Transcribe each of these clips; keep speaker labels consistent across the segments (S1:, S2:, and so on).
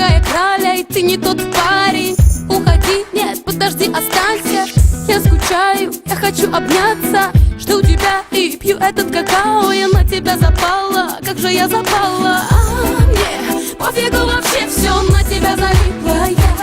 S1: какая краля, и ты не тот парень. Уходи, нет, подожди, останься. Я скучаю, я хочу обняться. Жду тебя и пью этот какао. Я на тебя запала, как же я запала. Мне пофигу вообще, все на тебя залипла я.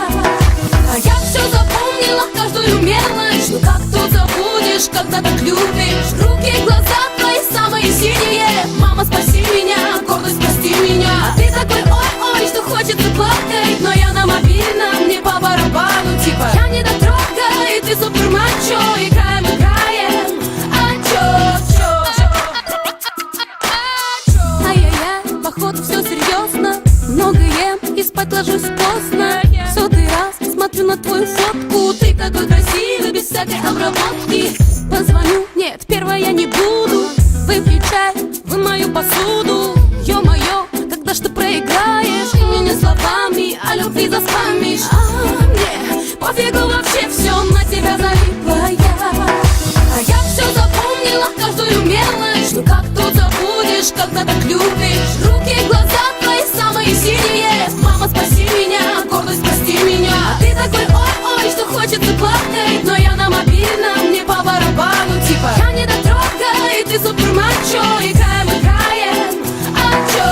S1: А я все запомнила, каждую мелочь. Ну как тут забудешь, когда так любишь? Руки, глаза твои самые синие. Мама, спаси меня, гордость, прости меня. А ты такой ой-ой, что хочется плакать. Но я на мобильном, мне по барабану. Типа я не дотрога, и ты супер мачо. Играем, играем, а чё? Ай-яй-яй, походу все серьезно. Много ем и спать ложусь поздно. Сотый раз смотрю на твою фотку. Ты такой красивый, без всякой обработки. Позвоню, нет, первая я не буду. Выпей чай, вымою посуду. Ё-моё, когда ж ты проиграешь? И мне не словами, а любви заспамишь. Мне пофигу вообще, все на тебя залипла я. А я все запомнила, каждую мелочь. Ну как тут забудешь, когда так любишь? Руки, глаза твои самые синие. Мама, спаси меня, гордость, прости меня. А ты такой ой-ой, что хочется плакать. Но я на мобильном, мне по барабану. Типа я не дотрога, и ты супер мачо. Играем, играем, а чё?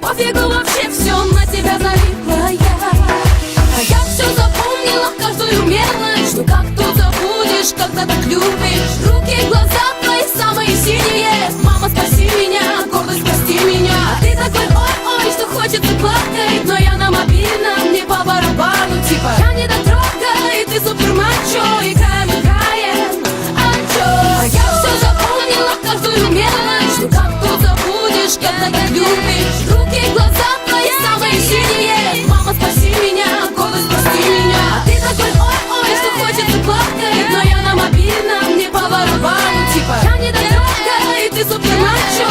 S1: Пофигу вообще, все на тебя залипла я. А я все запомнила, каждую мелочь. Ну как тут забудешь, когда так любишь? Руки, глаза твои самые синие. Мама, спаси меня, гордость, прости меня. А ты такой ой-ой, что хочется плакать. Но я на мобильном, мне по барабану. Типа я не дотрога, и ты супер мачо. Играем, играем, а чё? А я все запомнила, каждую мелочь. Ну как тут забудешь, когда так любишь? Руки, глаза твои самые синие. Мама, спаси меня, гордость, прости меня. А ты такой ой-ой, что хочется плакать. Но я на мобильном, мне по барабану. Типа я не дотрога, и ты супер мачо.